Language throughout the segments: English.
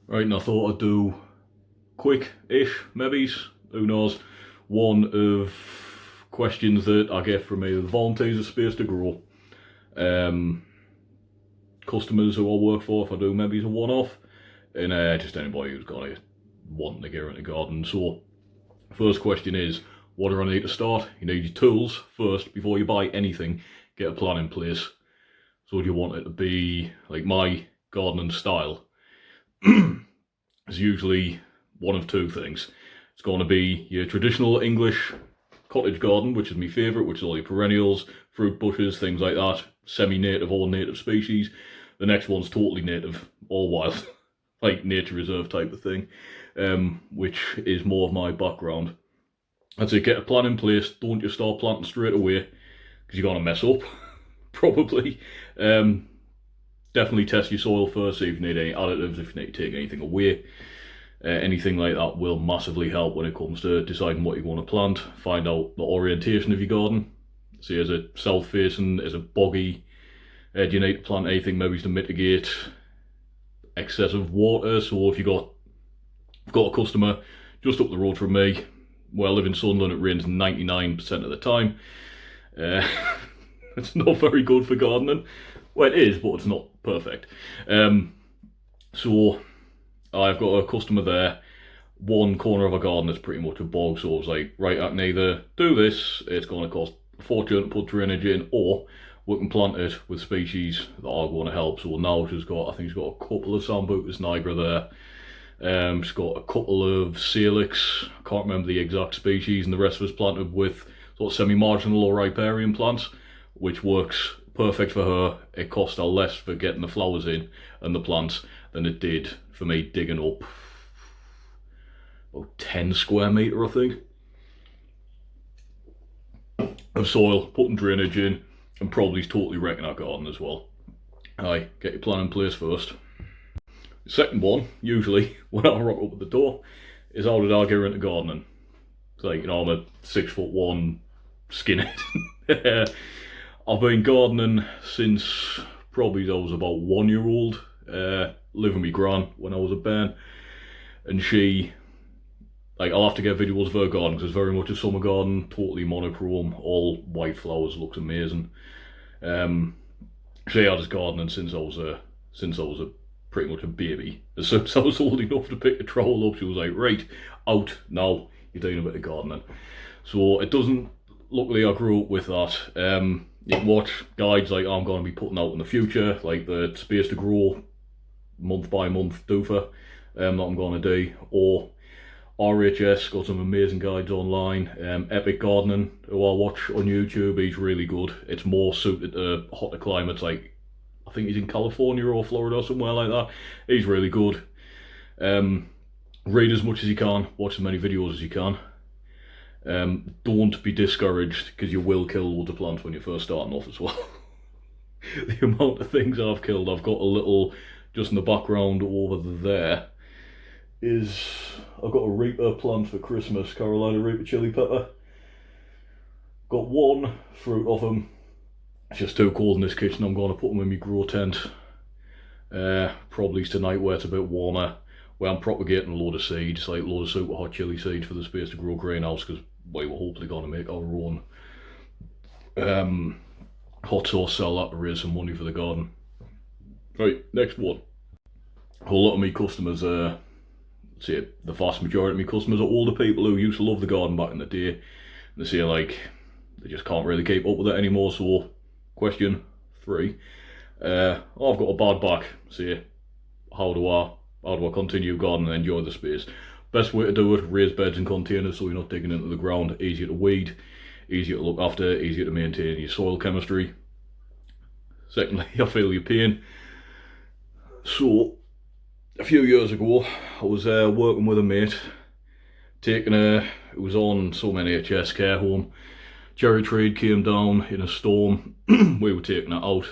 Right, and I thought I'd do quick-ish, maybes, who knows, one of questions that I get from either the volunteers of Space to Grow, customers who I work for if I do maybe a one-off, and just anybody who's got a wanting to get into garden. So, first question is, what do I need to start? You need your tools first before you buy anything. Get a plan in place. So do you want it to be like my gardening style? Is usually one of two things. It's going to be your traditional English cottage garden, which is my favourite, which is all your perennials, fruit bushes, things like that, semi-native or native species. The next one's totally native, all wild, like nature reserve type of thing, which is more of my background. I'd say get a plan in place, don't just start planting straight away, because you're going to mess up, probably. Definitely test your soil first, see if you need any additives, if you need to take anything away. Anything like that will massively help when it comes to deciding what you want to plant. Find out the orientation of your garden. See, is it south facing, is it boggy? Do you need to plant anything maybe to mitigate excessive water? So if you've got a customer just up the road from me, where I live in Sunderland, it rains 99% of the time. It's not very good for gardening. Well, it is, but it's not perfect. So I've got a customer there. One corner of a garden is pretty much a bog, so I was like, right, I can either do this, it's going to cost a fortune to put drainage in, or we can plant it with species that are going to help. So now she's got, I think she's got a couple of Sambucus nigra there. She's got a couple of Salix, I can't remember the exact species, and the rest of it's planted with sort of semi-marginal or riparian plants, which works perfect for her. It cost her less for getting the flowers in and the plants than it did for me digging up about 10 square metre, I think, of soil, putting drainage in, and probably totally wrecking our garden as well. Aye, get your plan in place first. The second one, usually, when I rock up at the door, is how did I get into gardening? It's like, I'm a 6'1" skinhead. I've been gardening since probably I was about 1 year old, living with my gran when I was a bairn, and she, like, I'll have to get videos of her garden because it's very much a summer garden, totally monochrome, all white flowers, looks amazing. She had us gardening since I was a pretty much a baby. As soon as I was old enough to pick a trowel up, she was like, right, out now, you're doing a bit of gardening. So it doesn't, luckily I grew up with that. You can watch guides like I'm going to be putting out in the future, like the Space to Grow month by month doofer that I'm going to do, or RHS got some amazing guides online. Epic Gardening, who I watch on YouTube, he's really good. It's more suited to hotter climates, like I think he's in California or Florida or somewhere like that. He's really good. Read as much as you can, watch as many videos as you can. Don't be discouraged, because you will kill loads of plants when you're first starting off as well. The amount of things I've killed, I've got a little, just in the background over there, is I've got a Reaper plant for Christmas, Carolina Reaper chili pepper. Got one fruit off them. It's just too cold in this kitchen, I'm going to put them in my grow tent. Probably tonight where it's a bit warmer, where I'm propagating a load of seeds, like a load of super hot chili seeds for the Space to Grow greenhouse, because we were hopefully going to make our own hot sauce, sell that to raise some money for the garden. Right, next one. A whole lot of me customers, say the vast majority of my customers are older people who used to love the garden back in the day. And they say like, they just can't really keep up with it anymore. So, question 3. I've got a bad back. Say, how do I continue gardening and enjoy the space? Best way to do it, raise beds and containers so you're not digging into the ground. Easier to weed, easier to look after, easier to maintain your soil chemistry. Secondly, I feel your pain. So, a few years ago, I was working with a mate, it was on some NHS care home. Cherry tree came down in a storm. We were taking it out.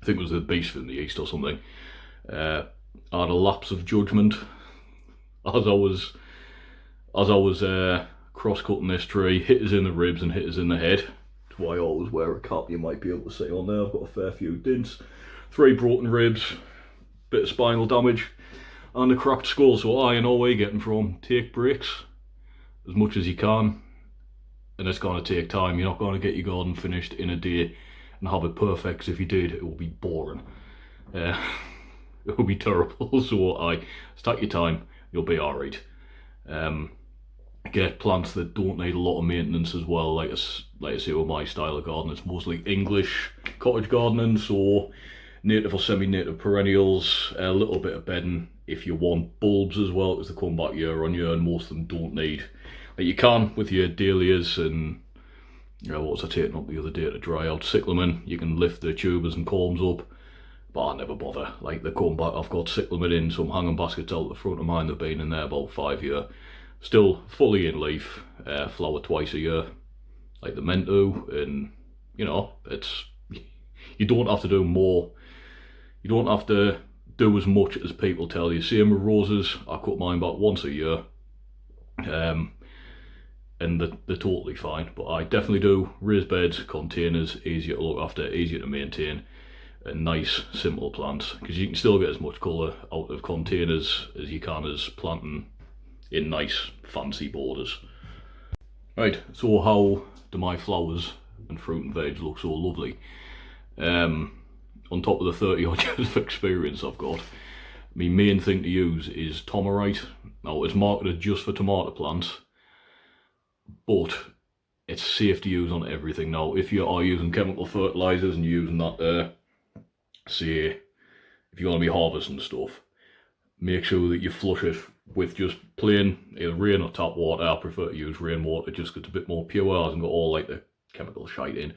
I think it was the beast from the east or something. I had a lapse of judgment as I was cross-cutting this tree, hit us in the ribs and hit us in the head. That's why I always wear a cap, you might be able to see on there. I've got a fair few dints. 3 broken ribs, bit of spinal damage. and a cracked skull. So you know where you're getting from. Take breaks as much as you can, and it's going to take time. You're not going to get your garden finished in a day and have it perfect, 'cause if you did, it will be boring. It will be terrible. So take your time, you'll be alright. Get plants that don't need a lot of maintenance as well. Like I say, with my style of garden, it's mostly English cottage gardening, so native or semi-native perennials, a little bit of bedding if you want bulbs as well, because they come back year on year and most of them don't need. Like you can with your dahlias and, you know, what was I taking up the other day to dry out? Cyclamen, you can lift the tubers and culms up, but I never bother. Like they come back, I've got cyclamen in some hanging baskets out the front of mine, they've been in there about 5 years. Still fully in leaf, flower twice a year, like they're meant to, and you know, you don't have to do more. You don't have to do as much as people tell you. Same with roses, I cut mine back once a year, and they're totally fine. But I definitely do raised beds, containers, easier to look after, easier to maintain, and nice, simple plants, because you can still get as much colour out of containers as you can as planting in nice, fancy borders. Right, so how do my flowers and fruit and veg look so lovely? On top of the 30 odd years of experience I've got, my main thing to use is Tomarite. Now it's marketed just for tomato plants, but it's safe to use on everything. Now if you are using chemical fertilisers and you're using that say, if you're going to be harvesting stuff, make sure that you flush it with just plain either rain or tap water. I prefer to use rainwater just because it's a bit more pure, it hasn't got all like the chemical shite in.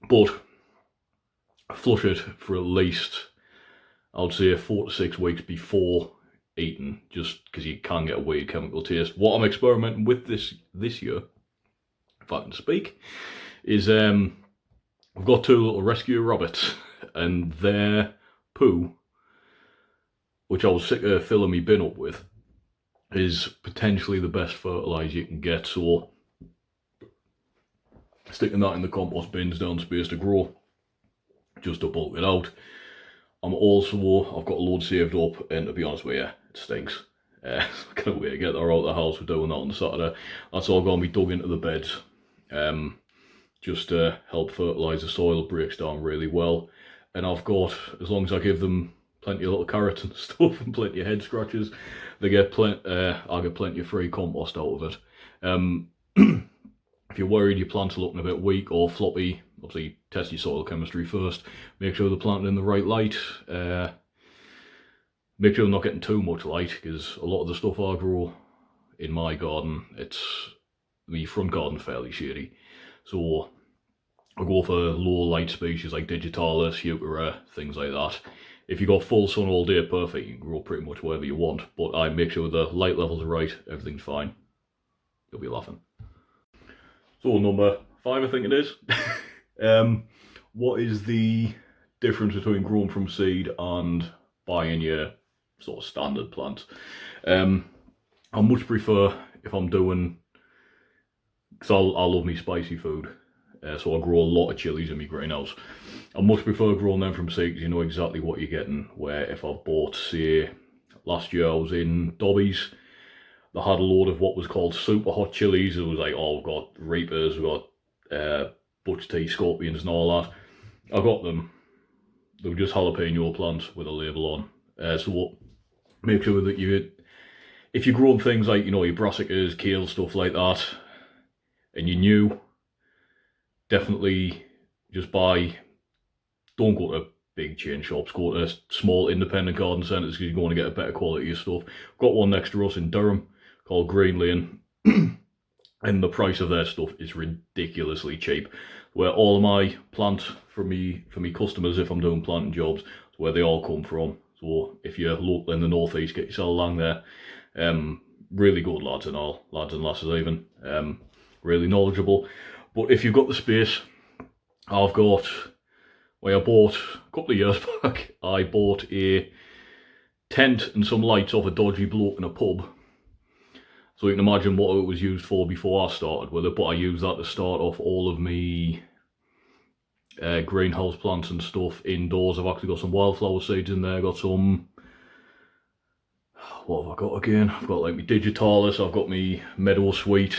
But flush it for at least, I would say, 4 to 6 weeks before eating, just because you can get a weird chemical taste. What I'm experimenting with this year, if I can speak, is I've got 2 little rescue rabbits, and their poo, which I was sick of filling my bin up with, is potentially the best fertiliser you can get. So sticking that in the compost bins down space to grow, just to bulk it out. I've got a load saved up, and to be honest with you, it stinks. I can't wait to get that out of the house. We're doing that on Saturday. That's all going to be dug into the beds, just to help fertilise the soil. It breaks down really well. And I've got, as long as I give them plenty of little carrots and stuff and plenty of head scratches, they get I'll get plenty of free compost out of it. If you're worried your plants are looking a bit weak or floppy, obviously test your soil chemistry first. Make sure they're planted in the right light. Make sure they're not getting too much light, because a lot of the stuff I grow in my garden, the front garden fairly shady. So I go for low light species like Digitalis, Heuchera, things like that. If you got full sun all day, perfect, you can grow pretty much wherever you want. But I make sure the light levels are right, everything's fine. You'll be laughing. So number 5, I think it is. What is the difference between growing from seed and buying your sort of standard plants? I much prefer, if I'm doing, because I love me spicy food, so I grow a lot of chilies in my greenhouse. I much prefer growing them from seed, because you know exactly what you're getting. Where if I bought, say, last year I was in Dobbies, they had a load of what was called super hot chilies. It was like, oh, we've got Reapers, we've got Butch T Scorpions and all that. I got them. They were just jalapeno plants with a label on. So make sure that if you're growing things like, you know, your brassicas, kale, stuff like that, and you're new, definitely just don't go to big chain shops, go to small independent garden centres, because you're going to get a better quality of stuff. Got one next to us in Durham called Green Lane, and the price of their stuff is ridiculously cheap. Where all of my plants for me customers, if I'm doing planting jobs, is where they all come from. So if you're local in the northeast, get yourself along there. Really good lads and lasses even. Really knowledgeable. But if you've got the space, I bought a couple of years back, I bought a tent and some lights off a dodgy bloke in a pub. So you can imagine what it was used for before I started with it, but I used that to start off all of me greenhouse plants and stuff indoors. I've actually got some wildflower seeds in there, got some what have I got again? I've got like my Digitalis, I've got my Meadow Sweet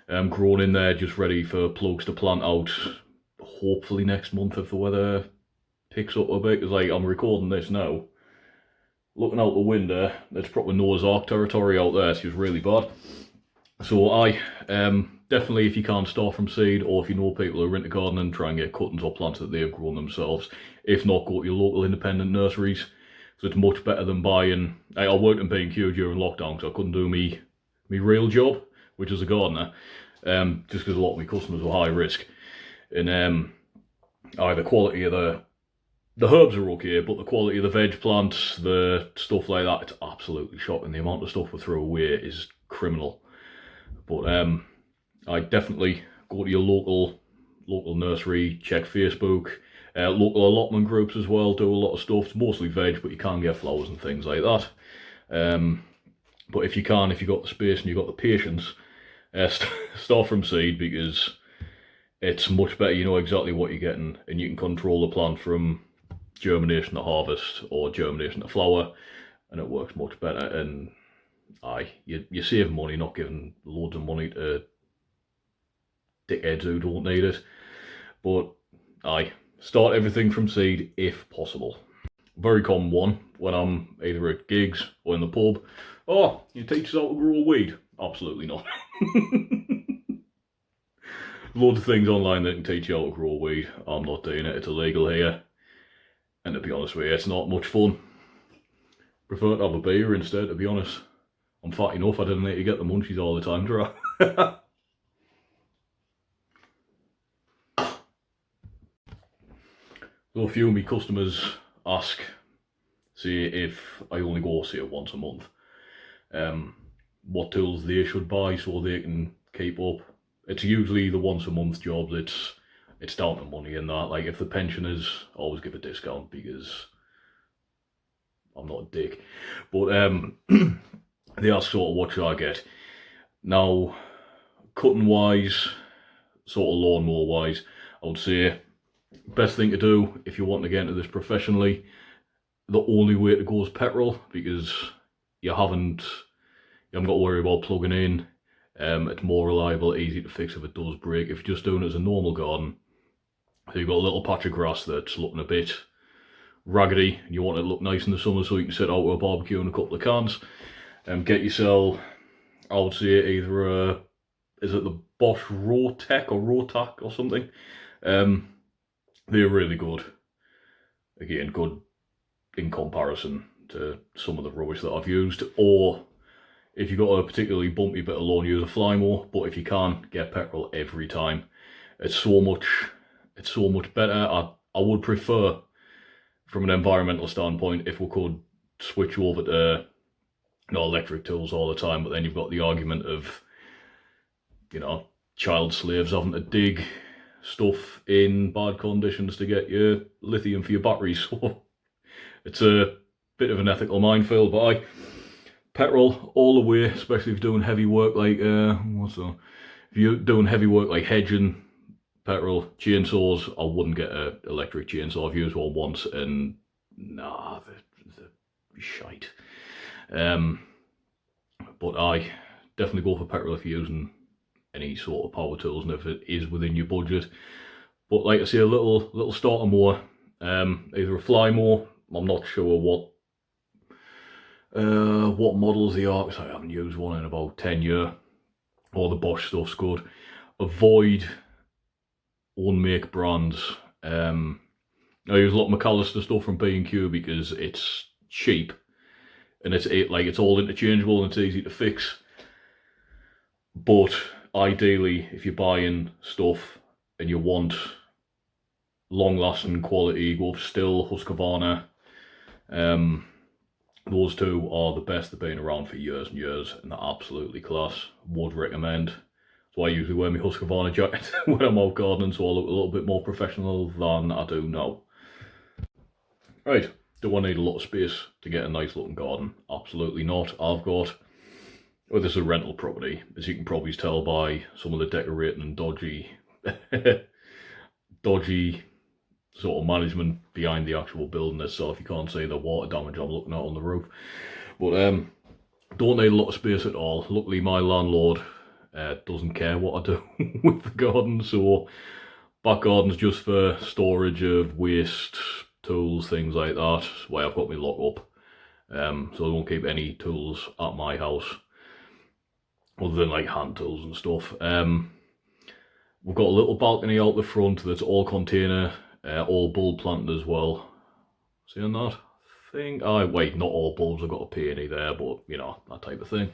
grown in there, just ready for plugs to plant out, hopefully next month if the weather picks up a bit, because like I'm recording this now, looking out the window, there's proper Noah's Ark territory out there. It's just really bad. So I definitely, if you can't start from seed, or if you know people who are into gardening, try and get cuttings or plants that they've grown themselves. If not, go to your local independent nurseries. So it's much better than buying. I worked in B&Q during lockdown, so I couldn't do me real job, which is a gardener, just because a lot of my customers were high risk. And the quality of the herbs are okay, but the quality of the veg plants, the stuff like that, it's absolutely shocking. The amount of stuff we throw away is criminal. But I definitely go to your local nursery, check Facebook, local allotment groups as well, do a lot of stuff. It's mostly veg, but you can get flowers and things like that. But if you've got the space and you've got the patience, start from seed, because it's much better. You know exactly what you're getting, and you can control the plant from germination to harvest or germination to flower, and it works much better. And you save money not giving loads of money to dickheads who don't need it. But start everything from seed if possible. Very common one when I'm either at gigs or in the pub. Oh, you teach us how to grow a weed? Absolutely not. Loads of things online that can teach you how to grow a weed. I'm not doing it, it's illegal here. And to be honest with you, it's not much fun. Prefer to have a beer instead, to be honest. I'm fat enough, I didn't need to get the munchies all the time, do I? So a few of my customers ask, say if I only go, say, once a month, what tools they should buy so they can keep up. It's usually the once a month jobs, it's down to money and that. Like if the pensioners, always give a discount because I'm not a dick. But they ask sort of what should I get. Now, cutting wise, sort of lawnmower wise, I would say best thing to do if you want to get into this professionally, the only way to go is petrol, because you haven't got to worry about plugging in. It's more reliable, easy to fix if it does break. If you're just doing it as a normal garden, so you've got a little patch of grass that's looking a bit raggedy and you want it to look nice in the summer so you can sit out with a barbecue and a couple of cans, get yourself, I would say either is it the Bosch Rotec or Rotac or something? They're really good. Again, good in comparison to some of the rubbish that I've used. Or if you've got a particularly bumpy bit of lawn, use a fly mower. But if you can, get petrol every time. It's so much better. I would prefer, from an environmental standpoint, if we could switch over to electric tools all the time. But then you've got the argument of, child slaves having to dig stuff in bad conditions to get your lithium for your batteries. So it's a bit of an ethical minefield, but petrol all the way, especially if you're doing heavy work like if you're doing heavy work like hedging, petrol. Chainsaws, I wouldn't get an electric chainsaw. I've used one once and nah, they're shite. But I definitely go for petrol if you're using any sort of power tools and if it is within your budget. But like I say, a little starter mower, either a fly mower, I'm not sure what models they are because I haven't used one in about 10 years, or the Bosch stuff's good. Avoid one-make brands. I use a lot of McAllister stuff from B&Q because it's cheap and it's all interchangeable and it's easy to fix. But ideally, if you're buying stuff and you want long-lasting quality, go for Stihl, Husqvarna. Those two are the best. They've been around for years and years and they're absolutely class. Would recommend. So I usually wear my Husqvarna jacket when I'm out gardening, so I look a little bit more professional than I do now. Right, do I need a lot of space to get a nice looking garden? Absolutely not. I've got, this is a rental property, as you can probably tell by some of the decorating and dodgy sort of management behind the actual building itself. You can't see the water damage I'm looking at on the roof. But don't need a lot of space at all. Luckily my landlord doesn't care what I do with the garden, so back garden's just for storage of waste, tools, things like that. Why I've got my lock up. So I won't keep any tools at my house other than like hand tools and stuff. We've got a little balcony out the front that's all container, all bulb planted as well. Seeing that? Wait, not all bulbs, I've got a peony there, but you know, that type of thing.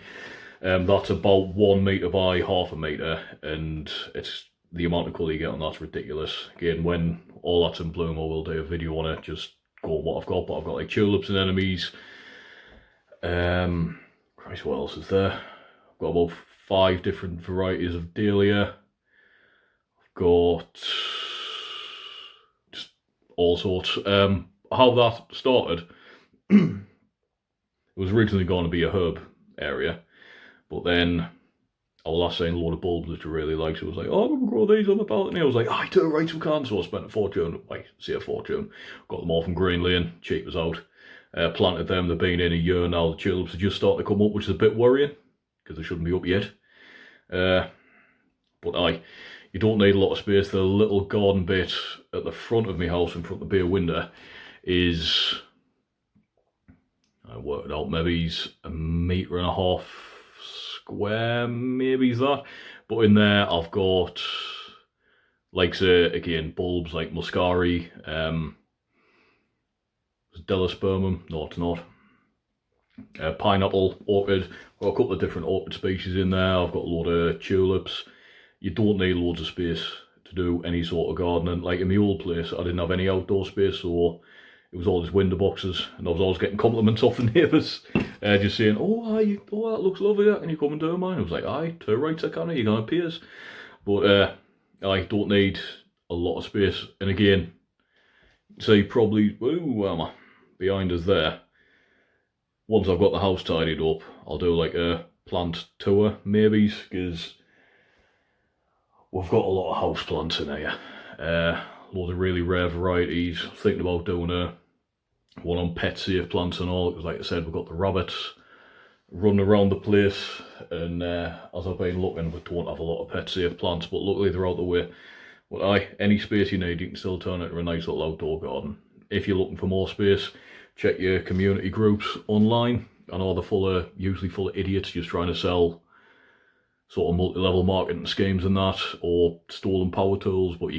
That's about 1 metre by half a metre, and it's the amount of colour you get on that's ridiculous. Again, when all that's in bloom, I will do a video on it, just go on what I've got. But I've got like tulips and enemies. Christ, what else is there? I've got about 5 different varieties of dahlia. I've got just all sorts. How that started, it was originally going to be a herb area, but then I was last saying a load of bulbs which I really liked, so I was like, oh, I'm going to grow these on the balcony. I was like, I do, right, we can. So I spent a fortune, got them all from Green Lane, cheap as out. Planted them, they've been in a year now. The tulips are just starting to come up, which is a bit worrying, because they shouldn't be up yet. But you don't need a lot of space. The little garden bit at the front of my house, in front of the bare window, is, I worked it out, maybe it's 1.5 meters square, maybe that. But in there I've got, like say, again, bulbs like muscari, Delospermum, no it's not, pineapple, orchid. I've got a couple of different orchid species in there. I've got a lot of tulips. You don't need loads of space to do any sort of gardening. Like in my old place, I didn't have any outdoor space, so it was all these window boxes, and I was always getting compliments off the neighbours, just saying, oh, that looks lovely, can you come and do mine? I was like, aye, to the right I can, you're going to appears. But I don't need a lot of space. And again, say probably, where am I? Behind us there. Once I've got the house tidied up, I'll do like a plant tour, maybe, because we've got a lot of house plants in here. Loads of really rare varieties. Thinking about doing one on pet safe plants and all, because like I said, we've got the rabbits running around the place, and as I've been looking, we don't have a lot of pet safe plants, but luckily they're out the way. But any space you need, you can still turn it into a nice little outdoor garden. If you're looking for more space, check your community groups online. I know they're usually full of idiots just trying to sell sort of multi-level marketing schemes and that, or stolen power tools, but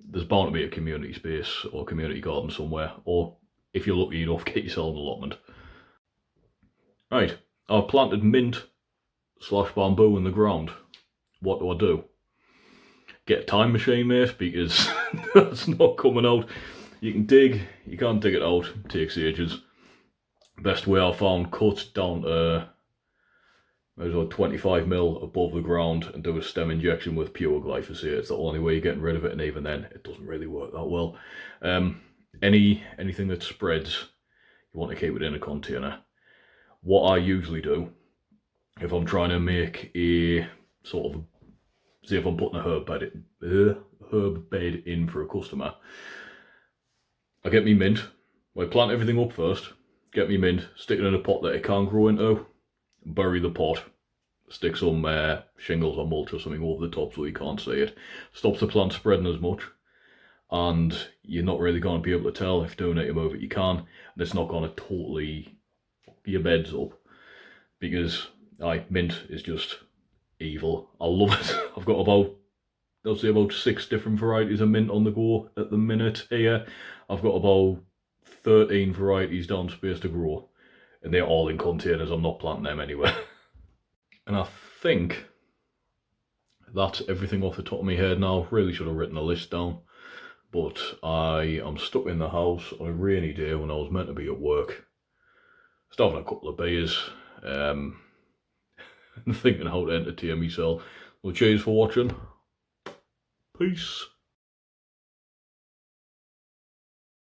there's bound to be a community space or community garden somewhere, or if you're lucky enough, get yourself an allotment. Right, I've planted mint / bamboo in the ground. What do? Get a time machine, mate, because that's not coming out. You can dig, you can't dig it out, it takes ages. Best way I found, cut down to maybe 25mm above the ground and do a stem injection with pure glyphosate. It's the only way you're getting rid of it, and even then, it doesn't really work that well. Anything that spreads, you want to keep it in a container. What I usually do, if I'm trying to make a sort of, say if I'm putting a herb bed in for a customer, I get me mint. I plant everything up first, get me mint, stick it in a pot that it can grow into, bury the pot, stick some shingles or mulch or something over the top so you can't see it. Stops the plant spreading as much, and you're not really going to be able to tell if doing it to move it. You can, and it's not going to totally your beds up, because mint is just evil. I love it. I've got about 6 different varieties of mint on the go at the minute here. I've got about 13 varieties downspace to grow, and they're all in containers. I'm not planting them anywhere. And I think that's everything off the top of my head now. Really should have written a list down, but I am stuck in the house on a rainy day when I was meant to be at work. Just having a couple of beers, and thinking how to entertain myself. Well, cheers for watching. Peace.